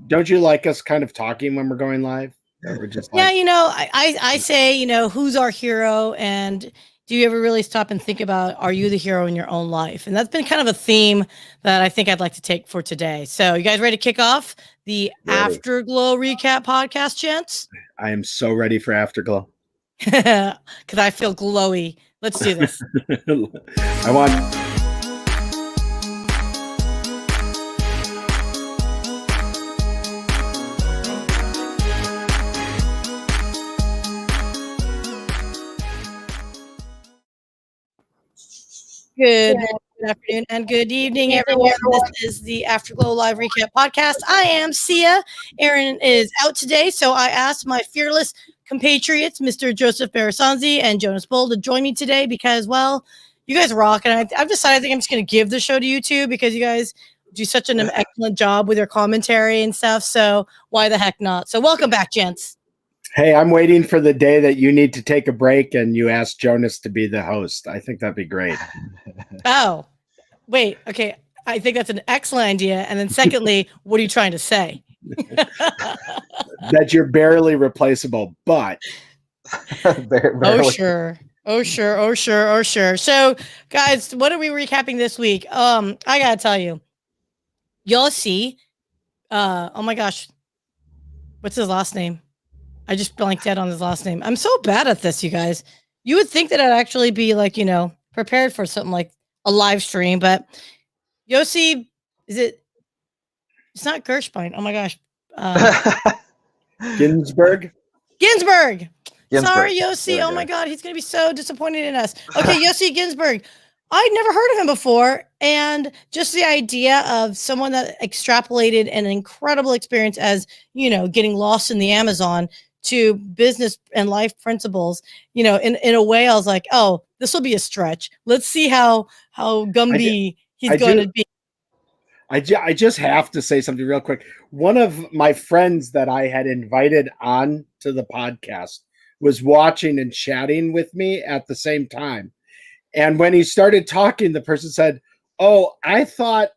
Don't you like us kind of talking when we're going live? We're just yeah, I say, who's our hero, and do you ever really stop and think about, are you the hero in your own life? And that's been kind of a theme that I think I'd like to take for today. So you guys ready to kick off the Afterglow recap podcast, gents? I am so ready for Afterglow. Because I feel glowy. Let's do this. I want... Good afternoon and good evening, everyone. This is the Afterglow Live Recap Podcast. I am Syya. Erin is out today, so I asked my fearless compatriots, Mr. Joseph Barisonzi and Jonas, to join me today because, well, you guys rock, and I've decided I think I'm just going to give the show to you two because you guys do such an excellent job with your commentary and stuff, so why the heck not? So welcome back, gents. Hey, I'm waiting for the day that you need to take a break and you ask Jonas to be the host. I think that'd be great. Oh, wait. Okay. I think that's an excellent idea. And then secondly, what are you trying to say? That you're barely replaceable, but... Oh, sure. Oh, sure. Oh, sure. Oh, sure. So, guys, what are we recapping this week? I got to tell you. Yossi. Oh, my gosh. What's his last name? I just blanked out on his last name. I'm so bad at this, you guys. You would think that I'd actually be like, prepared for something like a live stream, but Yossi, it's not Gershbein. Oh my gosh. Ghinsberg. Sorry, Yossi. Oh my God. He's going to be so disappointed in us. Okay. Yossi Ghinsberg. I'd never heard of him before. And just the idea of someone that extrapolated an incredible experience as, getting lost in the Amazon to business and life principles, in a way, I was like, oh, this will be a stretch. Let's see how Gumby he's going to be. I just have to say something real quick. One of my friends that I had invited on to the podcast was watching and chatting with me at the same time. And when he started talking, the person said, "Oh, I thought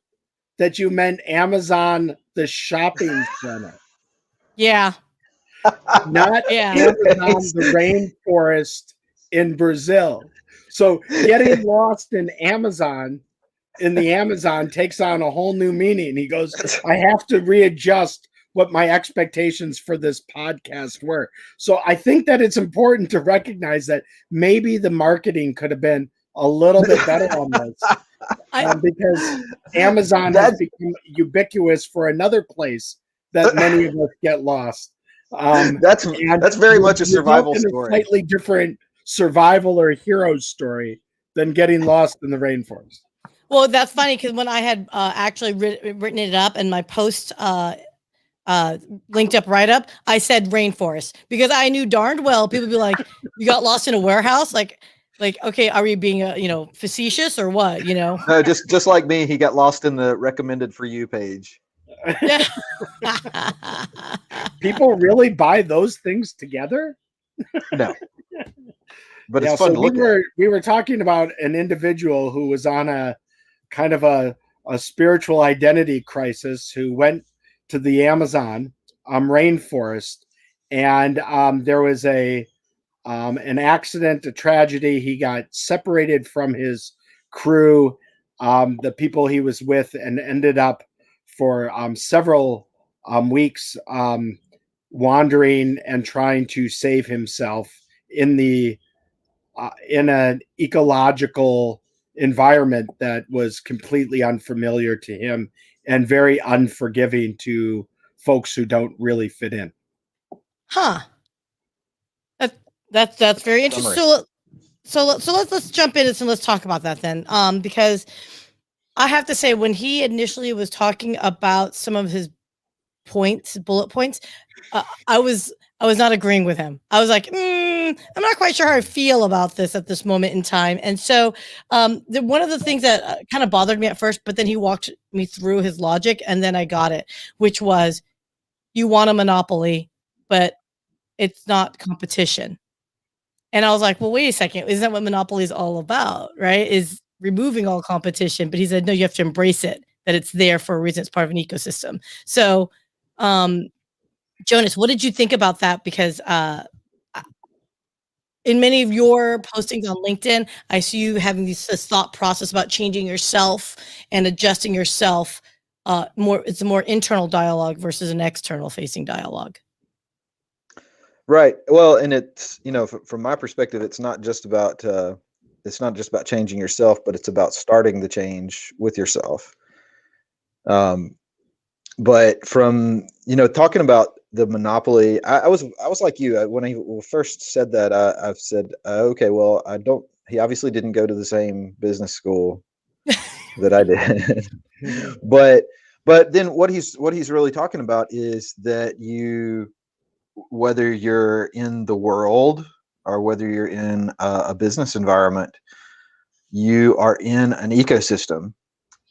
that you meant Amazon, the shopping center." Yeah. Not Amazon, the rainforest in Brazil. So getting lost in the Amazon takes on a whole new meaning. He goes, I have to readjust what my expectations for this podcast were. So I think that it's important to recognize that maybe the marketing could have been a little bit better on this. Because Amazon has become ubiquitous for another place that many of us get lost. That's very much a survival story. A slightly different survival or hero story than getting lost in the rainforest. Well, that's funny because when I had actually written it up and my post linked up right up, I said rainforest because I knew darned well people would be like, "You got lost in a warehouse?" Like, okay, are we being facetious or what? No, just like me, he got lost in the recommended for you page. Yeah. People really buy those things together? No. But it's fun to look at. We were talking about an individual who was on a kind of a spiritual identity crisis who went to the Amazon rainforest, and there was an accident, a tragedy. He got separated from his crew, the people he was with, and ended up for several weeks wandering and trying to save himself in an ecological environment that was completely unfamiliar to him and very unforgiving to folks who don't really fit in. Huh. That's very interesting. So let's jump in and let's talk about that then. Because I have to say, when he initially was talking about some of his bullet points, I was not agreeing with him. I was like, I'm not quite sure how I feel about this at this moment in time. And so one of the things that kind of bothered me at first, but then he walked me through his logic and then I got it, which was you want a monopoly, but it's not competition. And I was like, well, wait a second. Isn't that what monopoly is all about, right? Is removing all competition. But he said, no, you have to embrace it, that it's there for a reason. It's part of an ecosystem. So Jonas, what did you think about that? Because in many of your postings on LinkedIn, I see you having this thought process about changing yourself and adjusting yourself. It's a more internal dialogue versus an external facing dialogue. Right. Well, and it's, from my perspective, it's not just about changing yourself, but it's about starting the change with yourself. But from, talking about the monopoly, I was like you. When I first said that, I've said, okay, well, he obviously didn't go to the same business school that I did. but then what he's really talking about is that whether you're in the world or whether you're in a business environment, you are in an ecosystem.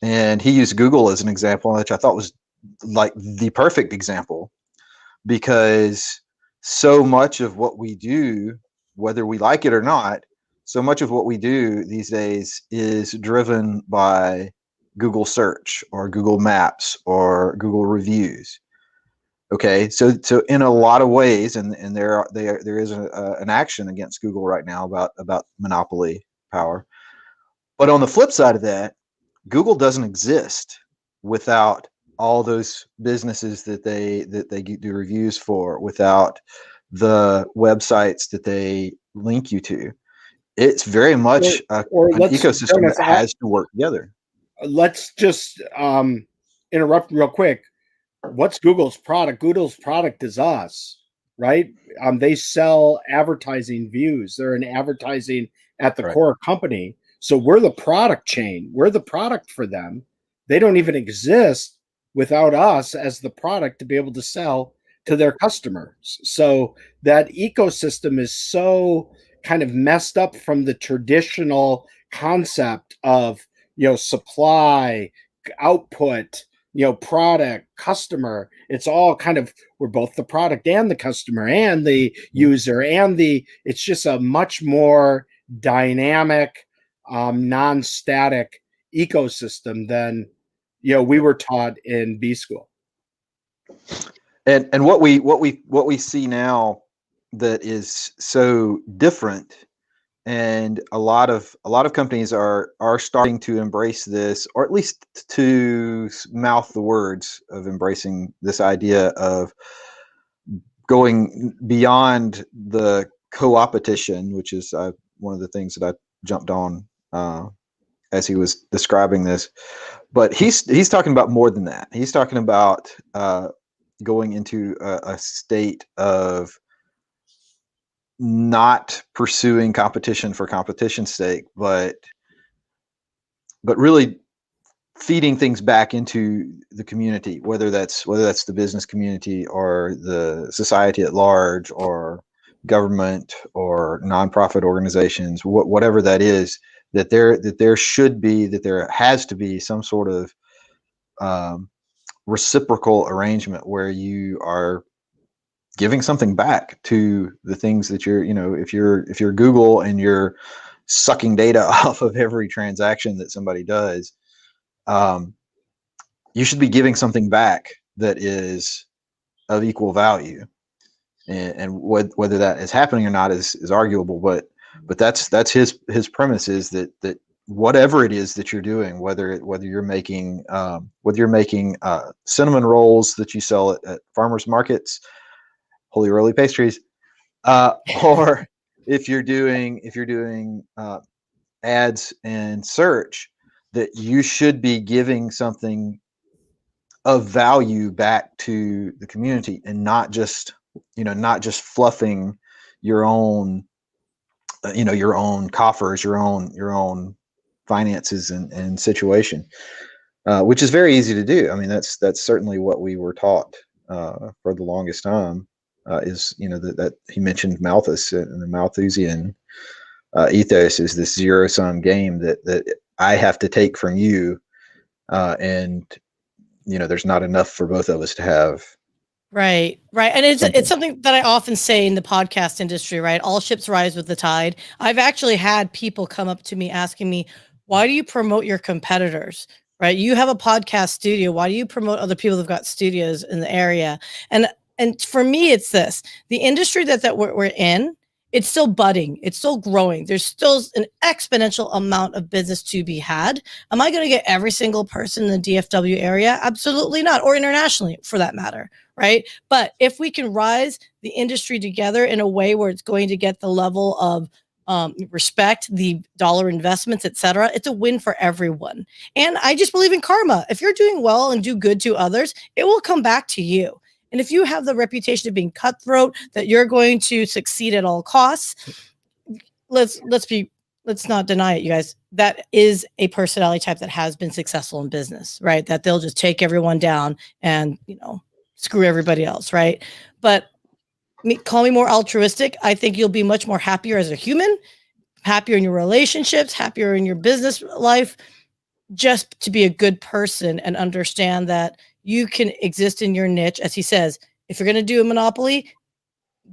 And he used Google as an example, which I thought was like the perfect example, because so much of what we do, whether we like it or not, so much of what we do these days is driven by Google search or Google Maps or Google reviews. Okay, so in a lot of ways, and there is an action against Google right now about monopoly power. But on the flip side of that, Google doesn't exist without all those businesses that they do reviews for, without the websites that they link you to. It's very much an ecosystem that has to work together. Let's just interrupt real quick. What's Google's product? Google's product is us, right? They sell advertising views. They're an advertising at the core company. So we're the product chain. We're the product for them. They don't even exist without us as the product to be able to sell to their customers. So that ecosystem is so kind of messed up from the traditional concept of, supply, output, product, customer. It's all kind of, we're both the product and the customer and the user it's just a much more dynamic, non-static ecosystem than, we were taught in B school. And what we see now that is so different, and a lot of companies are starting to embrace this, or at least to mouth the words of embracing this idea of going beyond the co-opetition, which is one of the things that I jumped on as he was describing this. But he's talking about more than that. He's talking about going into a state of not pursuing competition for competition's sake, but really feeding things back into the community, whether that's the business community or the society at large or government or nonprofit organizations, whatever that is, that there has to be some sort of reciprocal arrangement where you are giving something back to the things that if you're Google and you're sucking data off of every transaction that somebody does, you should be giving something back that is of equal value. And whether that is happening or not is arguable, but that's his premise, is that whatever it is that you're doing, whether you're making cinnamon rolls that you sell at farmers markets, Holy Roly pastries, or if you're doing ads and search, that you should be giving something of value back to the community, and not just fluffing your own coffers, your own finances and situation, which is very easy to do. I mean, that's certainly what we were taught for the longest time. Is that he mentioned Malthus, and the Malthusian ethos is this zero-sum game that I have to take from you, and there's not enough for both of us to have. Right. And it's something that I often say in the podcast industry, right? All ships rise with the tide. I've actually had people come up to me asking me, why do you promote your competitors? right? You have a podcast studio. Why do you promote other people that've got studios in the area? And for me, it's this: the industry that we're in, it's still budding, it's still growing. There's still an exponential amount of business to be had. Am I going to get every single person in the DFW area? Absolutely not, or internationally for that matter, right? But if we can rise the industry together in a way where it's going to get the level of respect, the dollar investments, etc., it's a win for everyone. And I just believe in karma. If you're doing well and do good to others, it will come back to you. And if you have the reputation of being cutthroat, that you're going to succeed at all costs, let's not deny it, you guys. That is a personality type that has been successful in business, right? That they'll just take everyone down and, screw everybody else, right? But call me more altruistic. I think you'll be much more happier as a human, happier in your relationships, happier in your business life, just to be a good person and understand that you can exist in your niche. As he says, if you're going to do a monopoly,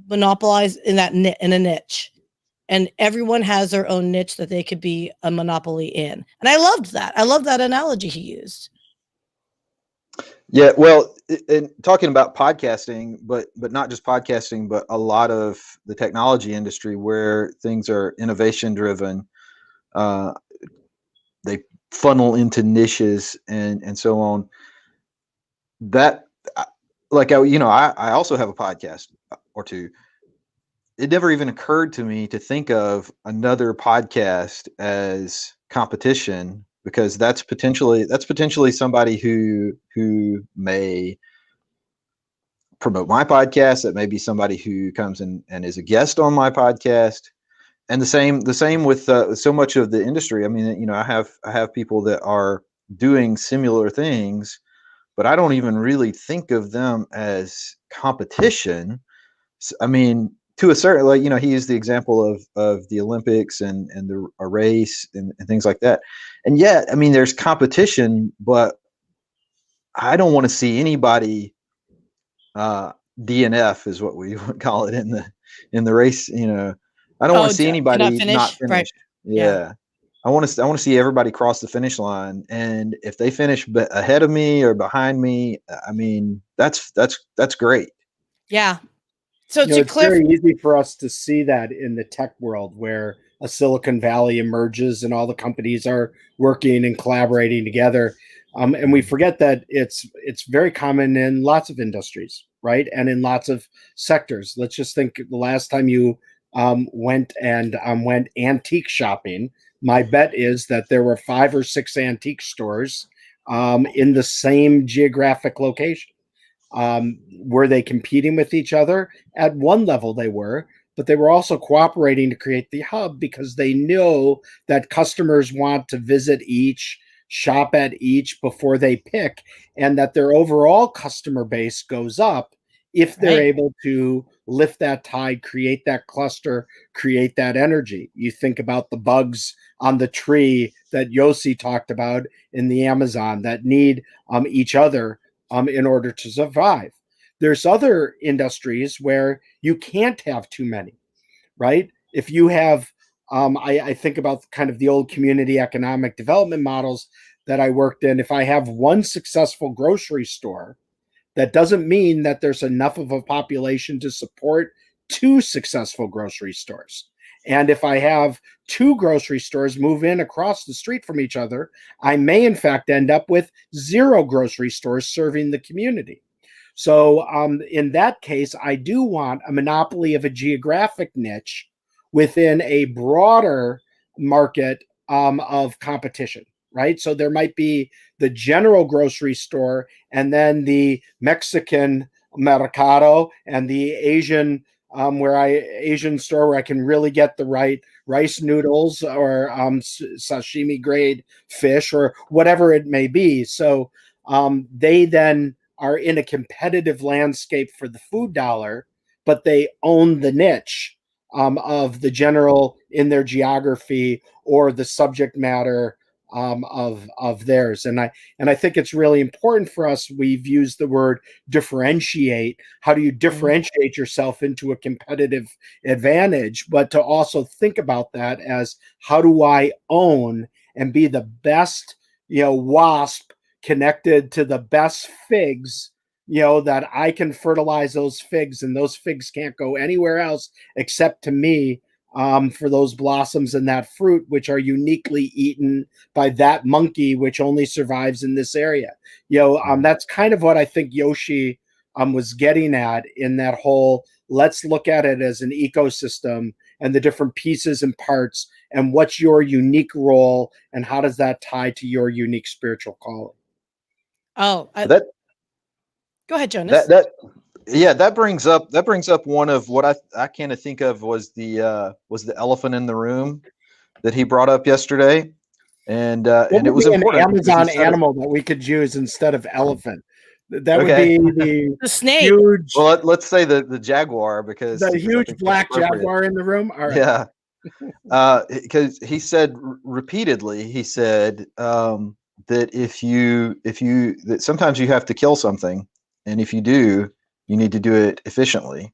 monopolize in a niche, and everyone has their own niche that they could be a monopoly in. And I loved that analogy he used. Yeah, well, in talking about podcasting, but not just podcasting, but a lot of the technology industry where things are innovation driven, they funnel into niches and so on. That, like, I also have a podcast or two. It never even occurred to me to think of another podcast as competition, because that's potentially somebody who may promote my podcast. That may be somebody who comes in and is a guest on my podcast. And the same with so much of the industry. I mean, I have people that are doing similar things, but I don't even really think of them as competition. I mean, to a certain, like, he used the example of the Olympics and a race and things like that. And yet, I mean, there's competition, but I don't want to see anybody, DNF is what we would call it in the race. I don't want to see anybody not finish. Right. Yeah. I want to see everybody cross the finish line. And if they finish ahead of me or behind me, I mean, that's great. Yeah. So it's very easy for us to see that in the tech world, where a Silicon Valley emerges and all the companies are working and collaborating together. And we forget that it's very common in lots of industries, right? And in lots of sectors. Let's just think the last time you went antique shopping. My bet is that there were 5 or 6 antique stores in the same geographic location. Were they competing with each other? At one level they were, but they were also cooperating to create the hub, because they know that customers want to visit each, shop at each before they pick, and that their overall customer base goes up if they're able to lift that tide, create that cluster, create that energy. You think about the bugs on the tree that Yossi talked about in the Amazon that need each other in order to survive. There's other industries where you can't have too many, right? If you have, I think about kind of the old community economic development models that I worked in. If I have one successful grocery store, that doesn't mean that there's enough of a population to support 2 successful grocery stores. And if I have 2 grocery stores move in across the street from each other, I may in fact end up with 0 grocery stores serving the community. So in that case, I do want a monopoly of a geographic niche within a broader market of competition, right? So there might be the general grocery store, and then the Mexican mercado, and the Asian Asian store where I can really get the right rice noodles or sashimi grade fish or whatever it may be. So they then are in a competitive landscape for the food dollar, but they own the niche of the general in their geography or the subject matter of theirs. And I think it's really important for us. We've used the word differentiate. How do you differentiate yourself into a competitive advantage? But to also think about that as, how do I own and be the best wasp connected to the best figs, that I can fertilize those figs, and those figs can't go anywhere else except to me, for those blossoms and that fruit, which are uniquely eaten by that monkey, which only survives in this area. That's kind of what I think Yossi was getting at in that whole, let's look at it as an ecosystem and the different pieces and parts, and what's your unique role, and how does that tie to your unique spiritual calling. Oh, That go ahead, Jonas. that brings up one of what I kind of think of was the elephant in the room that he brought up yesterday, and it was important. An Amazon animal that we could use instead of elephant. That would Okay. be The snake. Huge. Well, let's say the jaguar, because The I huge think black that's appropriate. jaguar in the room. All right. Yeah, because he said repeatedly, that that sometimes you have to kill something, and if you do, you need to do it efficiently.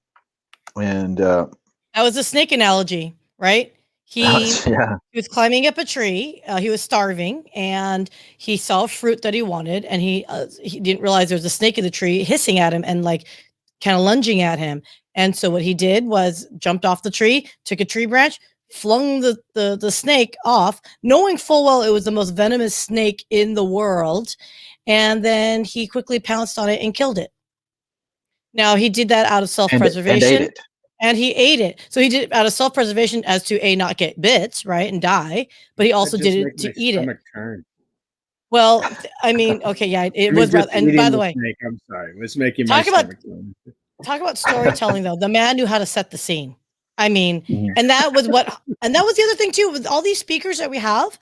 And that was a snake analogy, right? He was climbing up a tree. He was starving, and he saw a fruit that he wanted, and he didn't realize there was a snake in the tree hissing at him and like kind of lunging at him. And so what he did was jumped off the tree, took a tree branch, flung the snake off, knowing full well it was the most venomous snake in the world, and then he quickly pounced on it and killed it. Now he did that out of self-preservation. And ate it. And he ate it. So he did it out of self-preservation as to not get bits, right, and die. But he also did it to eat it. Turn. Well, I mean, okay, yeah, it was. And by the way, snake, I'm sorry, it was making my stomach turn. Talk about storytelling, though. The man knew how to set the scene. I mean, and that was the other thing too with all these speakers that we have.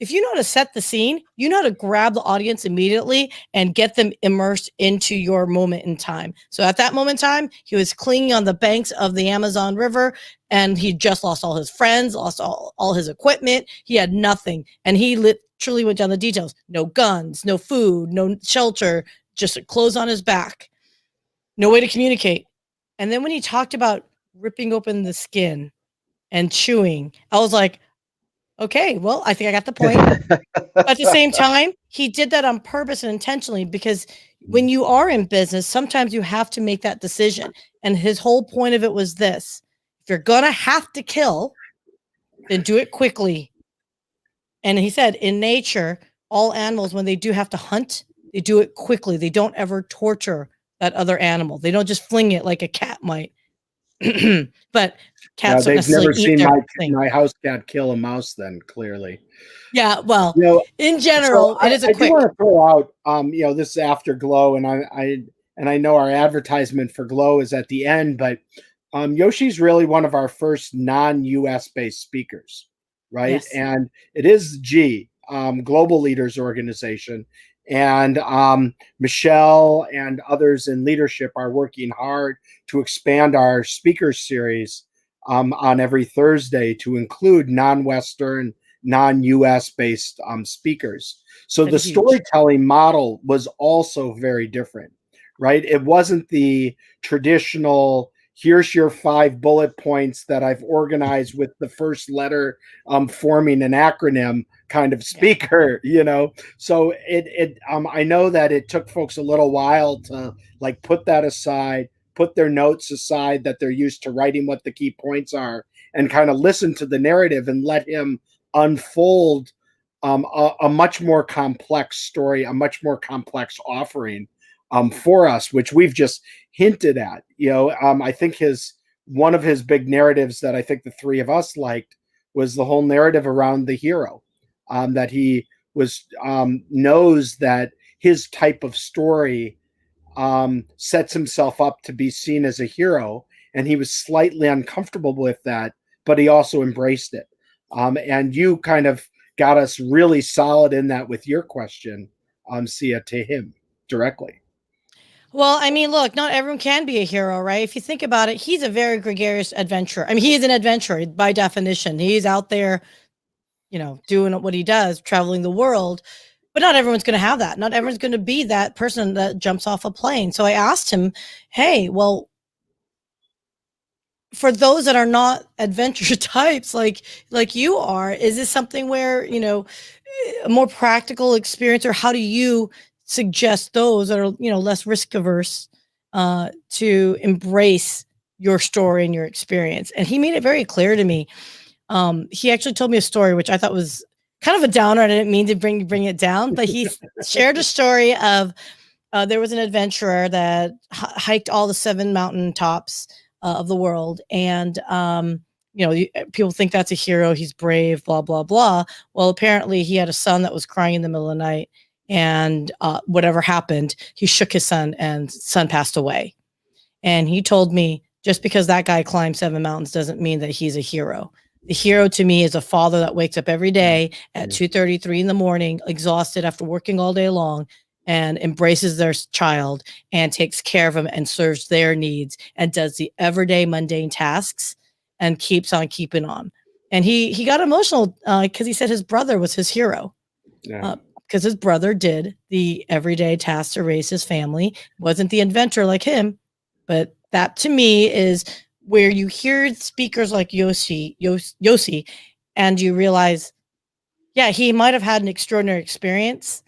If you know how to set the scene, you know how to grab the audience immediately and get them immersed into your moment in time. So at that moment in time, he was clinging on the banks of the Amazon River, and he just lost all his friends, lost all his equipment. He had nothing. And he literally went down the details. No guns, no food, no shelter, just clothes on his back. No way to communicate. And then when he talked about ripping open the skin and chewing, I was like, okay, well, I think I got the point. At the same time, he did that on purpose and intentionally, because when you are in business, sometimes you have to make that decision. And his whole point of it was this: if you're going to have to kill, then do it quickly. And he said, in nature, all animals, when they do have to hunt, they do it quickly. They don't ever torture that other animal. They don't just fling it like a cat might. But cats don't necessarily eat never seen my house cat kill a mouse. Then clearly, yeah. Well, in general, it is a quick. I do want to throw out, this is after GLO, and I know our advertisement for GLO is at the end, but Yossi's really one of our first non-US based speakers, right? Yes. And it is Global Leaders Organization. And Michelle and others in leadership are working hard to expand our speaker series on every Thursday to include non-Western, non-US based speakers. So the storytelling model was also very different, right? It wasn't the traditional, here's your 5 bullet points that I've organized with the first letter forming an acronym kind of speaker, So I know that it took folks a little while to like put that aside, put their notes aside that they're used to writing what the key points are, and kind of listen to the narrative and let him unfold a much more complex story, a much more complex offering for us, which we've just hinted at. I think one of his big narratives that I think the three of us liked was the whole narrative around the hero, that he knows that his type of story sets himself up to be seen as a hero, and he was slightly uncomfortable with that, but he also embraced it. And you kind of got us really solid in that with your question, Syya, to him directly. Well, I mean, look, not everyone can be a hero, right? If you think about it, he's a very gregarious adventurer. I mean, he is an adventurer by definition. He's out there, doing what he does, traveling the world. But not everyone's going to have that. Not everyone's going to be that person that jumps off a plane. So I asked him, hey, well, for those that are not adventure types like you are, is this something where, you know, a more practical experience, or how do you suggest those that are, you know, less risk averse to embrace your story and your experience? And he made it very clear to me. He actually told me a story which I thought was kind of a downer. I didn't mean to bring it down, but he shared a story of there was an adventurer that hiked all the 7 mountain tops of the world, and you know, people think that's a hero. He's brave, blah blah blah. Well, apparently he had a son that was crying in the middle of the night, and whatever happened, he shook his son, and son passed away. And he told me, just because that guy climbed 7 mountains doesn't mean that he's a hero. The hero to me is a father that wakes up every day at 2:33 in the morning, exhausted after working all day long, and embraces their child and takes care of them and serves their needs and does the everyday mundane tasks and keeps on keeping on. And he got emotional because he said his brother was his hero. Yeah. Because his brother did the everyday tasks to raise his family, wasn't the inventor like him. But that to me is where you hear speakers like Yossi, and you realize, yeah, he might have had an extraordinary experience,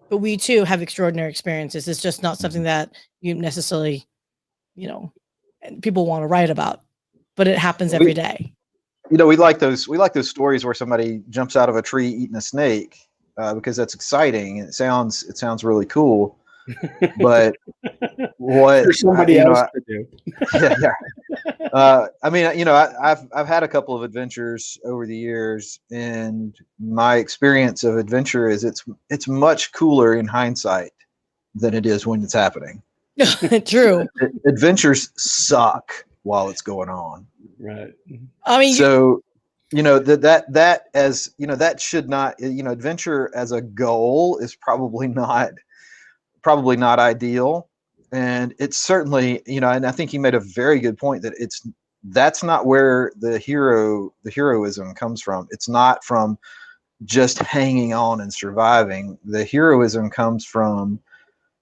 but we too have extraordinary experiences. It's just not something that you necessarily, you know, people want to write about, but it happens every day. You know, we like those stories where somebody jumps out of a tree eating a snake because that's exciting and it sounds really cool. But what for somebody else to do. Yeah. I mean, you know, I've had a couple of adventures over the years, and my experience of adventure is it's much cooler in hindsight than it is when it's happening. True. Adventures suck while it's going on. Right. I mean, so you know that as you know, that should not, you know, adventure as a goal is probably not ideal. And it's certainly, you know, and I think he made a very good point that that's not where the heroism comes from. It's not from just hanging on and surviving. The heroism comes from,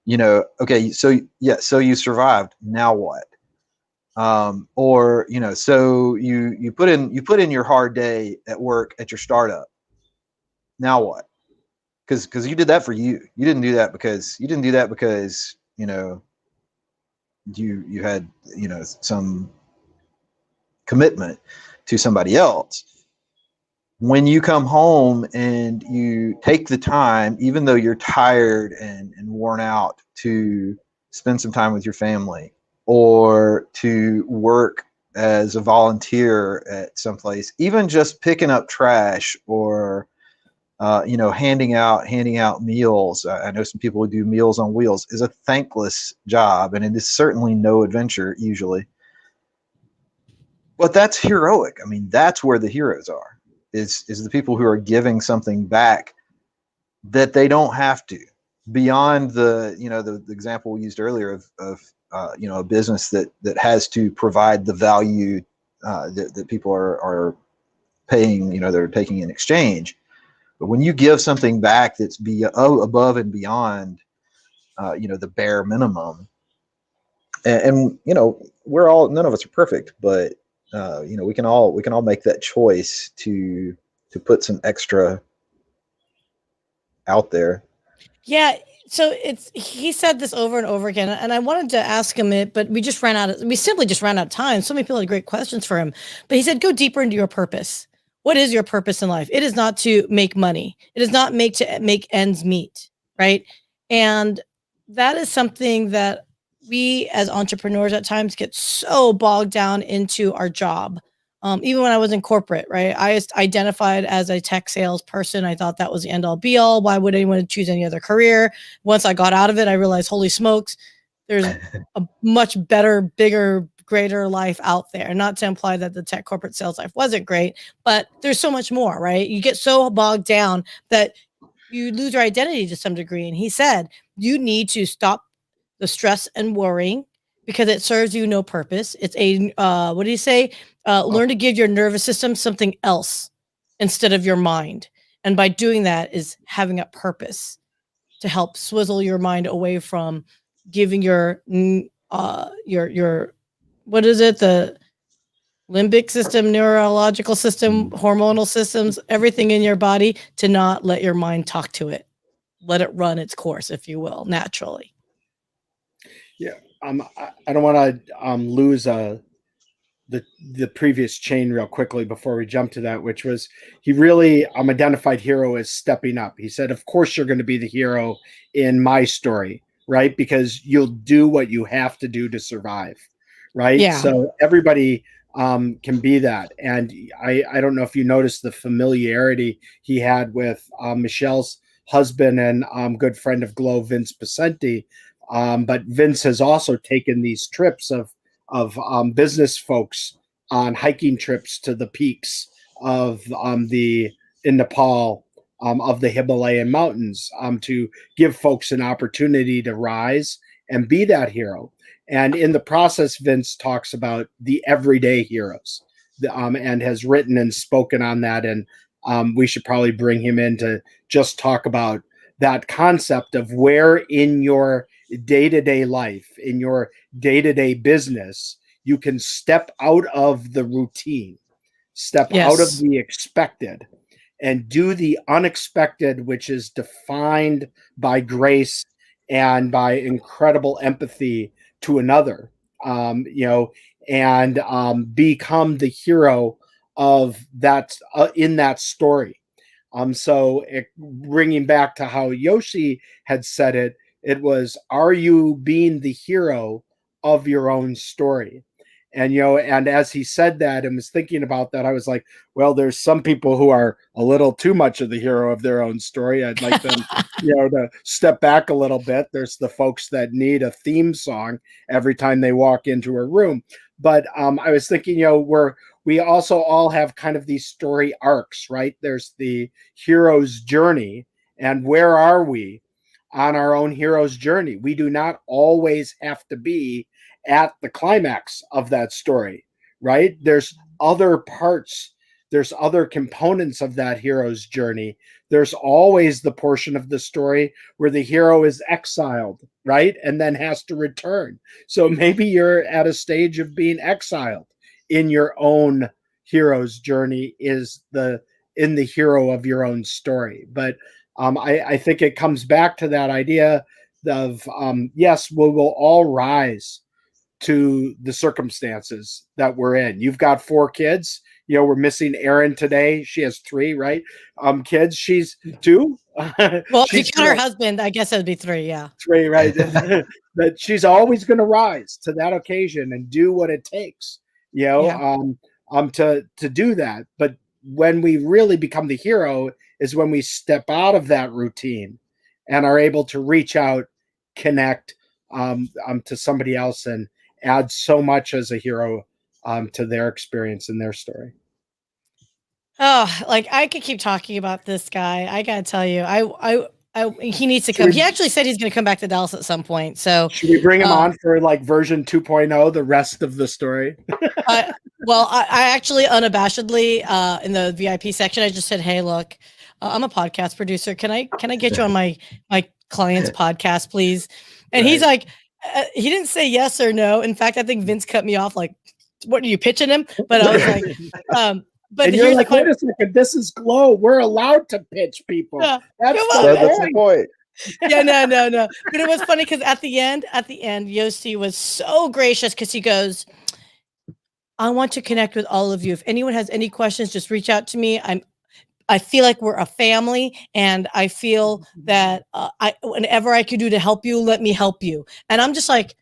you know, okay, so yeah, so you survived, now what? Or, you know, so you put in your hard day at work at your startup, now what? Because you did that for you. You didn't do that because you know, you had, you know, some commitment to somebody else. When you come home and you take the time, even though you're tired and worn out, to spend some time with your family, or to work as a volunteer at some place, even just picking up trash, or you know, handing out meals. I know some people who do Meals on Wheels, is a thankless job, and it is certainly no adventure usually. But that's heroic. I mean, that's where the heroes are. Is the people who are giving something back that they don't have to. Beyond the, you know, the example we used earlier of you know, a business that has to provide the value that people are paying, you know, they're taking in exchange. But when you give something back that's above and beyond, you know, the bare minimum, and you know, none of us are perfect, but you know, we can all make that choice to put some extra out there. Yeah. So he said this over and over again, and I wanted to ask him it, but we simply just ran out of time. So many people had great questions for him, but he said, go deeper into your purpose. What is your purpose in life? It is not to make money. It is not to make ends meet, right? And that is something that we as entrepreneurs at times get so bogged down into our job. Even when I was in corporate, right? I just identified as a tech salesperson. I thought that was the end all be all. Why would anyone choose any other career? Once I got out of it, I realized, holy smokes, there's a much better, bigger, greater life out there. Not to imply that the tech corporate sales life wasn't great, but there's so much more, right? You get so bogged down that you lose your identity to some degree. And he said, you need to stop the stress and worrying, because it serves you no purpose. It's what do you say? Learn to give your nervous system something else instead of your mind. And by doing that is having a purpose to help swizzle your mind away from giving your what is it? limbic system, neurological system, hormonal systems, everything in your body, to not let your mind talk to it. Let it run its course, if you will, naturally. Yeah. I don't want to lose the previous chain real quickly before we jump to that, which was he really identified hero as stepping up. He said, of course you're going to be the hero in my story, right? Because you'll do what you have to do to survive, right? Yeah. So everybody can be that. And I don't know if you noticed the familiarity he had with Michelle's husband and good friend of GLO, Vince Pacenti. But Vince has also taken these trips of business folks on hiking trips to the peaks of in Nepal, of the Himalayan mountains, to give folks an opportunity to rise and be that hero. And in the process, Vince talks about the everyday heroes, and has written and spoken on that. And we should probably bring him in to just talk about that concept of where in your day-to-day life, in your day-to-day business, you can step out of the routine, step out of the expected, and do the unexpected, which is defined by grace and by incredible empathy to another, and become the hero of that, in that story. So bringing back to how Yossi had said it, it was, are you being the hero of your own story? And, and as he said that and was thinking about that, I was like, well, there's some people who are a little too much of the hero of their own story. I'd like them, to step back a little bit. There's the folks that need a theme song every time they walk into a room. But I was thinking, we also all have kind of these story arcs, right? There's the hero's journey. And where are we on our own hero's journey? We do not always have to be at the climax of that story, right? There's other parts, there's other components of that hero's journey. There's always the portion of the story where the hero is exiled, right? And then has to return. So maybe you're at a stage of being exiled in your own hero's journey, is in the hero of your own story. But I think it comes back to that idea of, yes, we will all rise to the circumstances that we're in. You've got 4 kids. We're missing Erin today. She has 3, right? Kids. She's 2. Well, if you count her husband, I guess it would be 3. Yeah, 3, right? That she's always going to rise to that occasion and do what it takes, to do that. But when we really become the hero is when we step out of that routine and are able to reach out, connect to somebody else, and add so much as a hero to their experience and their story. Oh, like I could keep talking about this guy. I gotta tell you, he needs to come. He actually said he's going to come back to Dallas at some point. So should we bring him on for like version 2.0, the rest of the story? Well, I actually unabashedly in the VIP section, I just said, "Hey, look, I'm a podcast producer. Can I get you on my client's podcast, please?" And he's like, he didn't say yes or no. In fact, I think Vince cut me off. Like, what are you pitching him? But I was like, but and you're like, wait a second, this is GLO. We're allowed to pitch people. Yeah, that's the point. Yeah, no. But it was funny because at the end, Yossi was so gracious because he goes, I want to connect with all of you. If anyone has any questions, just reach out to me. I feel like we're a family, and I feel that whenever I can do to help you, let me help you. And I'm just like,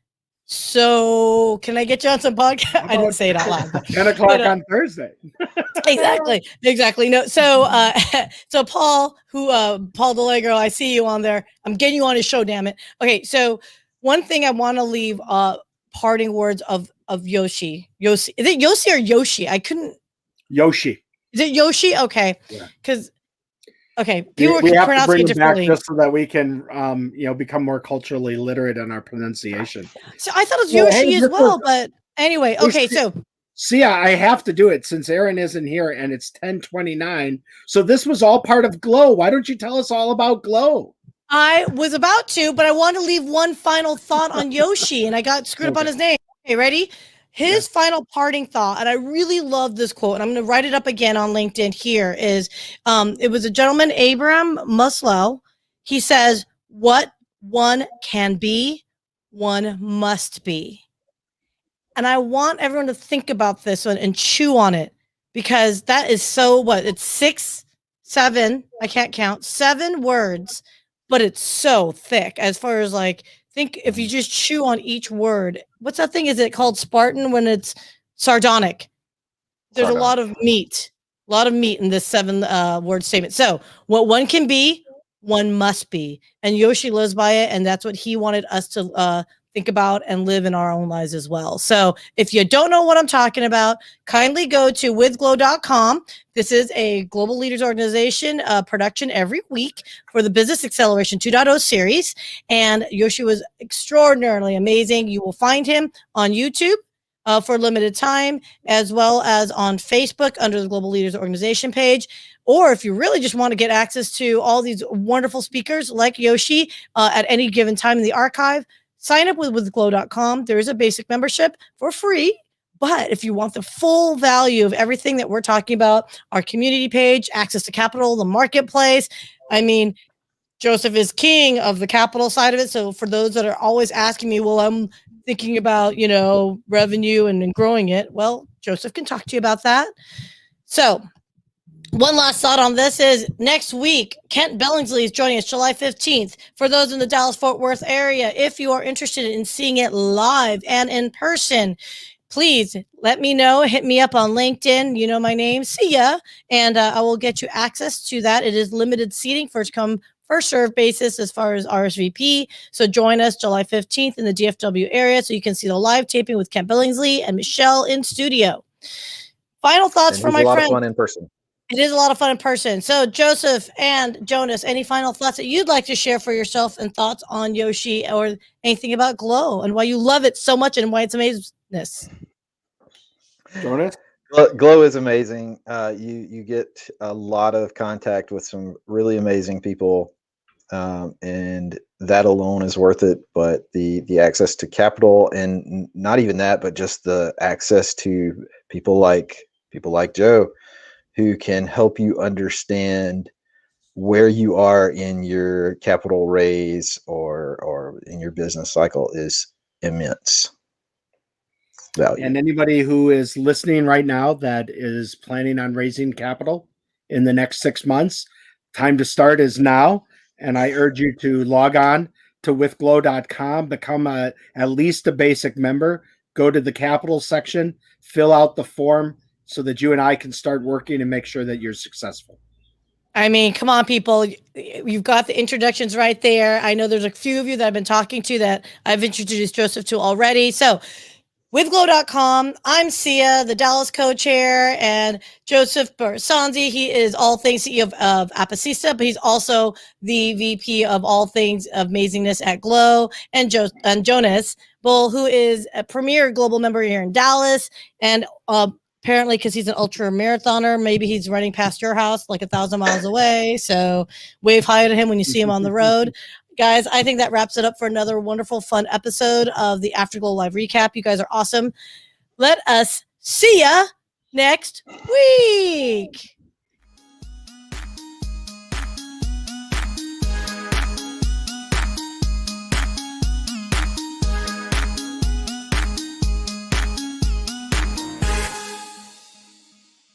so can I get you on some podcast? I didn't say it out loud. But, 10 o'clock on Thursday. Exactly. No. So, so Paul, Paul DeLegro, I see you on there. I'm getting you on his show. Damn it. Okay. So one thing I want to leave, parting words of Yossi. Is it Yossi or Yoshi? I couldn't. Yoshi. Is it Yoshi? Okay. Because. Okay, people we have to bring it back just so that we can, become more culturally literate in our pronunciation. So I thought it was Yoshi as well, but anyway, okay. So Syya, I have to do it since Erin isn't here, and it's 10:29. So this was all part of GLO. Why don't you tell us all about GLO? I was about to, but I want to leave one final thought on Yoshi, and I got screwed up on his name. Okay, ready? His final parting thought, and I really love this quote, and I'm going to write it up again on LinkedIn here, is it was a gentleman, Abraham Maslow. He says, what one can be, one must be. And I want everyone to think about this one and chew on it, because that is so it's 6, 7, I can't count, 7 words, but it's so thick as far as like, think if you just chew on each word. What's that thing? Is it called Spartan when it's sardonic? There's a lot of meat in this 7 word statement. So what one can be, one must be. And Yossi lives by it. And that's what he wanted us to think about and live in our own lives as well. So if you don't know what I'm talking about, kindly go to withglo.com. This is a Global Leaders Organization production every week for the Business Acceleration 2.0 series. And Yossi was extraordinarily amazing. You will find him on YouTube for a limited time, as well as on Facebook under the Global Leaders Organization page. Or if you really just want to get access to all these wonderful speakers like Yossi at any given time in the archive, sign up with withglo.com. There is a basic membership for free. But if you want the full value of everything that we're talking about, our community page, access to capital, the marketplace, I mean, Joseph is king of the capital side of it. So for those that are always asking me, well, I'm thinking about, revenue and growing it. Well, Joseph can talk to you about that. So one last thought on this is next week, Kent Billingsley is joining us July 15th. For those in the Dallas-Fort Worth area, if you are interested in seeing it live and in person, please let me know. Hit me up on LinkedIn. You know my name, Syya, and I will get you access to that. It is limited seating, first come, first serve basis as far as RSVP. So join us July 15th in the DFW area so you can see the live taping with Kent Billingsley and Michelle in studio. Final thoughts from my friend. It's a lot of fun in person. It is a lot of fun in person. So Joseph and Jonas, any final thoughts that you'd like to share for yourself and thoughts on Yossi or anything about GLO and why you love it so much and why it's amazingness? Jonas? GLO is amazing. You get a lot of contact with some really amazing people, and that alone is worth it. But the access to capital, and not even that, but just the access to people like Joe, who can help you understand where you are in your capital raise or in your business cycle is immense value. And anybody who is listening right now that is planning on raising capital in the next 6 months, time to start is now. And I urge you to log on to withglo.com, become at least a basic member, go to the capital section, fill out the form so that you and I can start working and make sure that you're successful. I mean, come on, people. You've got the introductions right there. I know there's a few of you that I've been talking to that I've introduced Joseph to already. So withglo.com, I'm Syya, the Dallas co-chair, and Joseph Barisonzi. He is all things CEO of Apicista, but he's also the VP of all things of amazingness at GLO, and Jonas Bull, who is a premier global member here in Dallas, and apparently, because he's an ultra marathoner, maybe he's running past your house like 1,000 miles away. So wave hi to him when you see him on the road. Guys, I think that wraps it up for another wonderful, fun episode of the Afterglow Live Recap. You guys are awesome. Let us see ya next week.